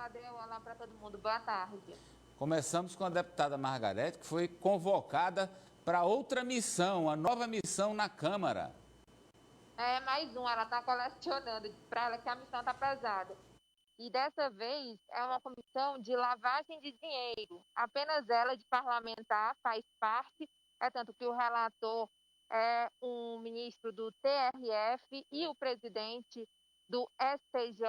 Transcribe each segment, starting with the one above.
Adel. Olá para todo mundo. Boa tarde. Começamos com a deputada Margarete, que foi convocada para outra missão, a nova missão na Câmara. Mais um, ela está colecionando. Diz para ela que a missão está pesada. E dessa vez é uma comissão de lavagem de dinheiro. Apenas ela, de parlamentar, faz parte. É tanto que o relator é um ministro do TRF e o presidente do STJ.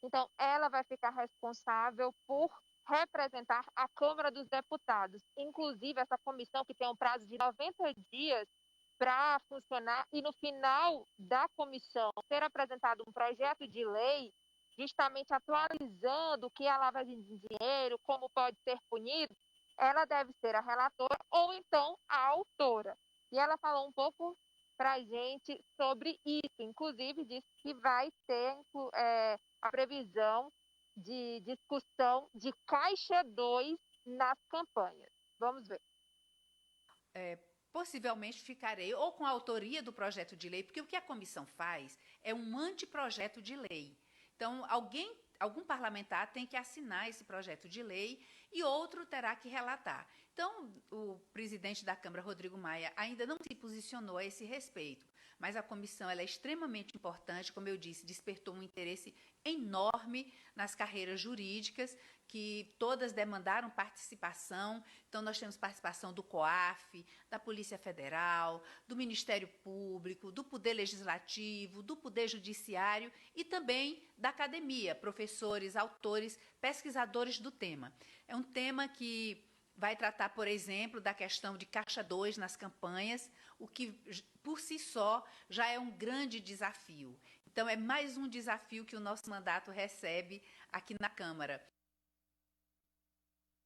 Então, ela vai ficar responsável por representar a Câmara dos Deputados. Inclusive, essa comissão que tem um prazo de 90 dias para funcionar e no final da comissão ser apresentado um projeto de lei justamente atualizando o que é a lavagem de dinheiro, como pode ser punido, ela deve ser a relatora ou então a autora. E ela falou um pouco para a gente sobre isso, inclusive disse que vai ter a previsão de discussão de Caixa 2 nas campanhas. Vamos ver. Possivelmente ficarei ou com a autoria do projeto de lei, porque o que a comissão faz é um anteprojeto de lei. Então, algum parlamentar tem que assinar esse projeto de lei e outro terá que relatar. Então, o presidente da Câmara, Rodrigo Maia, ainda não se posicionou a esse respeito, mas a comissão ela é extremamente importante, como eu disse, despertou um interesse enorme nas carreiras jurídicas, que todas demandaram participação. Então, nós temos participação do COAF, da Polícia Federal, do Ministério Público, do Poder Legislativo, do Poder Judiciário e também da academia, professores, autores, pesquisadores do tema. É um tema que vai tratar, por exemplo, da questão de Caixa 2 nas campanhas, o que, por si só, já é um grande desafio. Então, é mais um desafio que o nosso mandato recebe aqui na Câmara.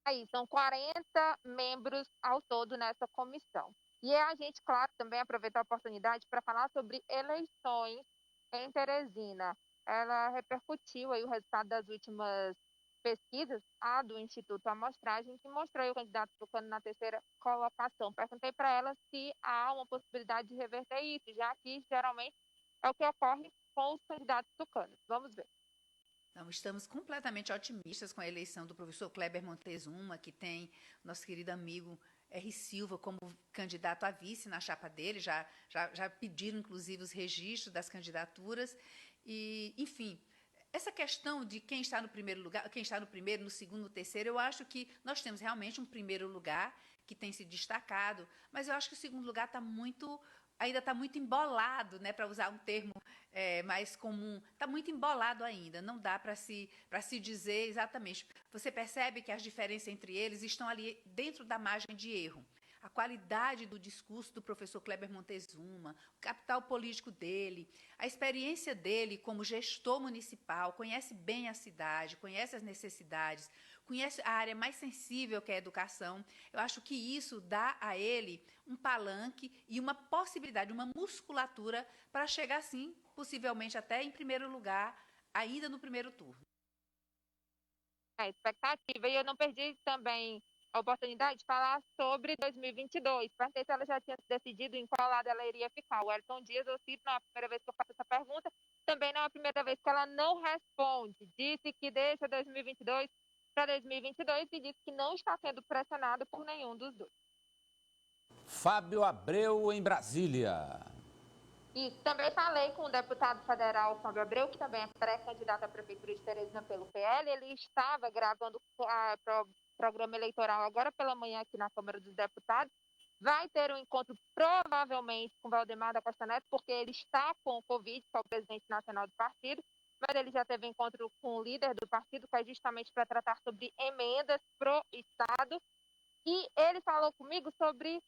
Aí, são 40 membros ao todo nessa comissão. E a gente, claro, também aproveita a oportunidade para falar sobre eleições em Teresina. Ela repercutiu aí o resultado das últimas pesquisas, a do Instituto Amostragem, que mostrou o candidato ficando na terceira colocação. Perguntei para ela se há uma possibilidade de reverter isso, já que geralmente é o que ocorre com os candidatos tucanos. Vamos ver. Não, estamos completamente otimistas com a eleição do professor Kleber Montezuma, que tem nosso querido amigo R. Silva como candidato a vice na chapa dele, já pediram, inclusive, os registros das candidaturas. E, enfim, essa questão de quem está no primeiro lugar, quem está no primeiro, no segundo, no terceiro, eu acho que nós temos realmente um primeiro lugar que tem se destacado, mas eu acho que o segundo lugar ainda está muito embolado, né, para usar um termo mais comum, está muito embolado ainda, não dá para se dizer exatamente. Você percebe que as diferenças entre eles estão ali dentro da margem de erro. A qualidade do discurso do professor Kleber Montezuma, o capital político dele, a experiência dele como gestor municipal, conhece bem a cidade, conhece as necessidades, conhece a área mais sensível que é a educação. Eu acho que isso dá a ele um palanque e uma possibilidade, uma musculatura para chegar, sim, possivelmente até em primeiro lugar, ainda no primeiro turno. A expectativa. E eu não perdi também a oportunidade de falar sobre 2022. Perguntei se ela já tinha decidido em qual lado ela iria ficar. O Elton Dias, eu cito, não é a primeira vez que eu faço essa pergunta, também não é a primeira vez que ela não responde. Disse que deixa 2022 para 2022 e disse que não está sendo pressionado por nenhum dos dois. Fábio Abreu, em Brasília. E também falei com o deputado federal Fábio Abreu, que também é pré-candidato à Prefeitura de Teresina pelo PL. Ele estava gravando o programa eleitoral agora pela manhã aqui na Câmara dos Deputados. Vai ter um encontro provavelmente com Valdemar da Costa Neto, porque ele está com o Covid, que é o presidente nacional do partido, mas ele já teve encontro com o líder do partido, que é justamente para tratar sobre emendas pro Estado. E ele falou comigo sobre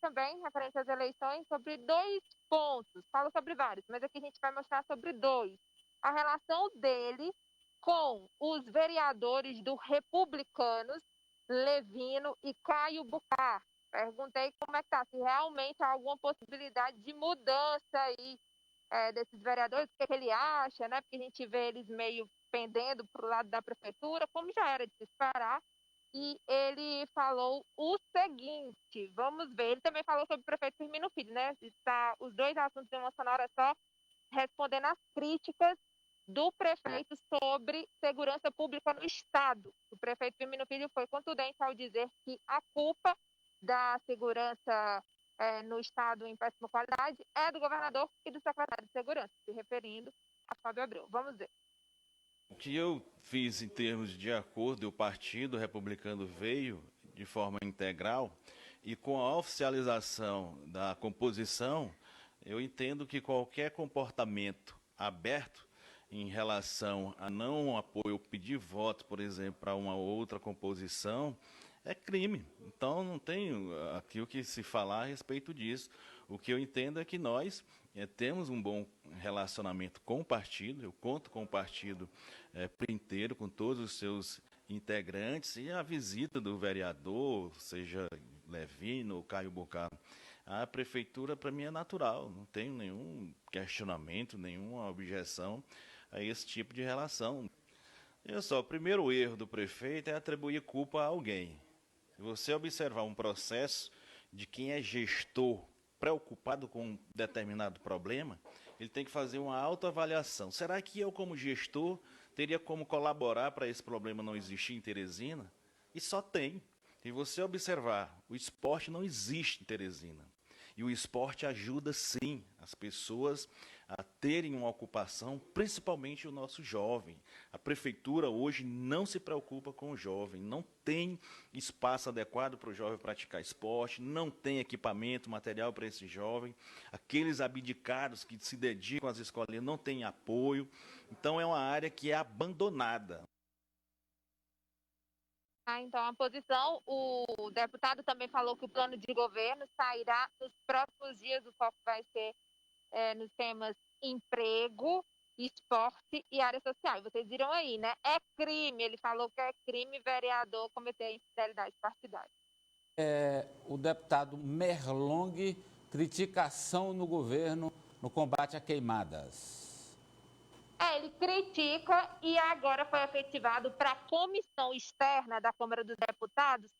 também, referente às eleições, sobre 2 pontos. Falo sobre vários, mas aqui a gente vai mostrar sobre 2. A relação dele com os vereadores do Republicanos, Levino e Caio Bucar. Perguntei como é que está, se realmente há alguma possibilidade de mudança aí desses vereadores, o que ele acha, né? Porque a gente vê eles meio pendendo para o lado da prefeitura, como já era de se esperar. E ele falou o seguinte, vamos ver, ele também falou sobre o prefeito Firmino Filho, né? Está os dois assuntos em uma sonora só, respondendo às críticas do prefeito sobre segurança pública no Estado. O prefeito Firmino Filho foi contundente ao dizer que a culpa da segurança no Estado em péssima qualidade é do governador e do secretário de Segurança, se referindo a Fábio Abreu. Vamos ver. O que eu fiz em termos de acordo, o Partido Republicano veio de forma integral e com a oficialização da composição, eu entendo que qualquer comportamento aberto em relação a não apoio, pedir voto, por exemplo, para uma outra composição, é crime. Então, não tem aqui o que se falar a respeito disso. O que eu entendo é que nós temos um bom relacionamento com o partido, eu conto com o partido inteiro, com todos os seus integrantes, e a visita do vereador, seja Levino ou Caio Bocaro, a prefeitura, para mim, é natural, não tenho nenhum questionamento, nenhuma objeção a esse tipo de relação. Olha só, o primeiro erro do prefeito é atribuir culpa a alguém. Se você observar um processo de quem é gestor preocupado com um determinado problema, ele tem que fazer uma autoavaliação. Será que eu, como gestor, teria como colaborar para esse problema não existir em Teresina? E só tem. Se você observar, o esporte não existe em Teresina. E o esporte ajuda, sim, as pessoas a terem uma ocupação, principalmente o nosso jovem. A prefeitura hoje não se preocupa com o jovem, não tem espaço adequado para o jovem praticar esporte, não tem equipamento, material para esse jovem. Aqueles abdicados que se dedicam às escolinhas não têm apoio. Então, é uma área que é abandonada. Então, a posição, o deputado também falou que o plano de governo sairá nos próximos dias, o foco vai ser nos temas emprego, esporte e área social. E vocês viram aí, né? É crime, ele falou que é crime vereador cometer infidelidade partidária. O deputado Merlong critica a ação no governo no combate a queimadas. Ele critica e agora foi efetivado para a comissão externa da Câmara dos Deputados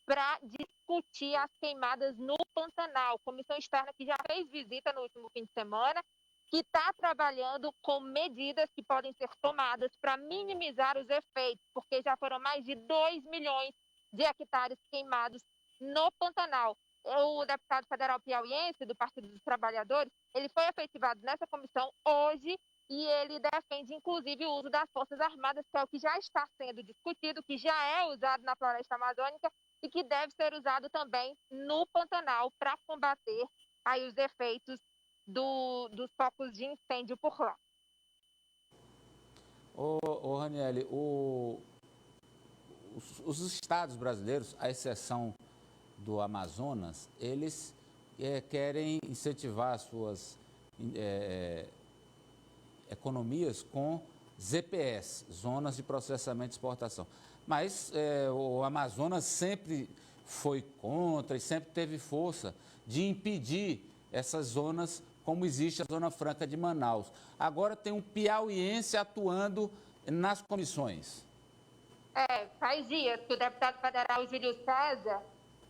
para discutir as queimadas no Pantanal. Comissão externa que já fez visita no último fim de semana, que está trabalhando com medidas que podem ser tomadas para minimizar os efeitos, porque já foram mais de 2 milhões de hectares queimados no Pantanal. O deputado federal piauiense, do Partido dos Trabalhadores, ele foi efetivado nessa comissão hoje, e ele defende, inclusive, o uso das Forças Armadas, que é o que já está sendo discutido, que já é usado na floresta amazônica e que deve ser usado também no Pantanal para combater aí os efeitos dos focos de incêndio por lá. Raniele, os estados brasileiros, à exceção do Amazonas, eles querem incentivar as suas economias com ZPS, Zonas de Processamento e Exportação. Mas o Amazonas sempre foi contra e sempre teve força de impedir essas zonas, como existe a Zona Franca de Manaus. Agora tem um piauiense atuando nas comissões. Faz dias que o deputado federal Júlio César,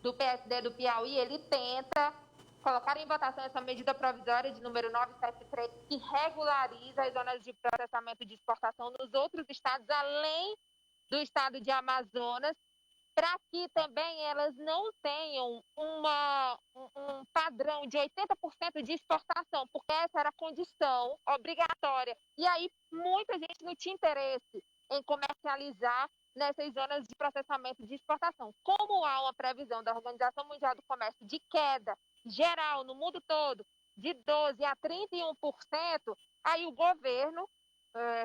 do PSD do Piauí, ele tenta colocar em votação essa medida provisória de número 973, que regulariza as zonas de processamento de exportação nos outros estados, além do estado de Amazonas, para que também elas não tenham um padrão de 80% de exportação, porque essa era a condição obrigatória. E aí muita gente não tinha interesse em comercializar nessas zonas de processamento de exportação. Como há uma previsão da Organização Mundial do Comércio de queda geral no mundo todo de 12% a 31%, aí o governo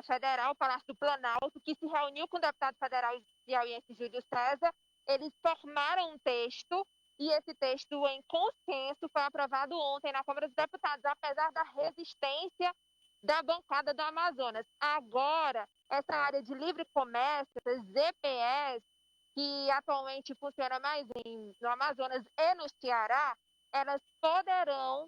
federal, o Palácio do Planalto, que se reuniu com o deputado federal piauiense Júlio César, eles formaram um texto, e esse texto, em consenso, foi aprovado ontem na Câmara dos Deputados, apesar da resistência da bancada do Amazonas. Agora, essa área de livre comércio, essas ZPS, que atualmente funciona mais no Amazonas e no Ceará, elas poderão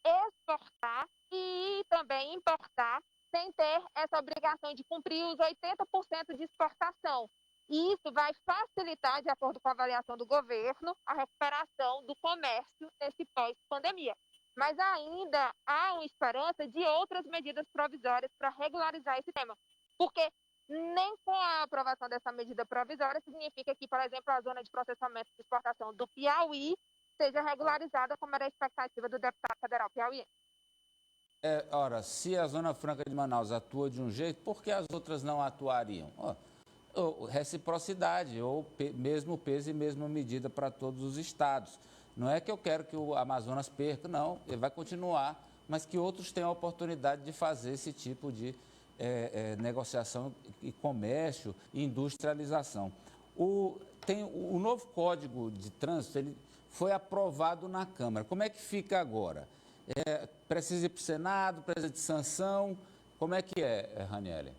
exportar e também importar sem ter essa obrigação de cumprir os 80% de exportação. E isso vai facilitar, de acordo com a avaliação do governo, a recuperação do comércio nesse pós-pandemia. mas ainda há uma esperança de outras medidas provisórias para regularizar esse tema, porque nem com a aprovação dessa medida provisória significa que, por exemplo, a zona de processamento de exportação do Piauí seja regularizada, como era a expectativa do deputado federal piauiense. Ora, se a Zona Franca de Manaus atua de um jeito, por que as outras não atuariam? Reciprocidade, ou mesmo peso e mesma medida para todos os estados. Não é que eu quero que o Amazonas perca, não, ele vai continuar, mas que outros tenham a oportunidade de fazer esse tipo de negociação e comércio e industrialização. O novo Código de Trânsito, ele foi aprovado na Câmara. Como é que fica agora? Precisa ir para o Senado, precisa de sanção? Como é que é, Raniele?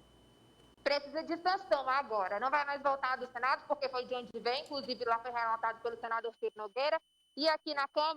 Precisa de sanção agora. Não vai mais voltar do Senado, porque foi de onde vem, inclusive lá foi relatado pelo senador Ciro Nogueira. E aqui na Câmara,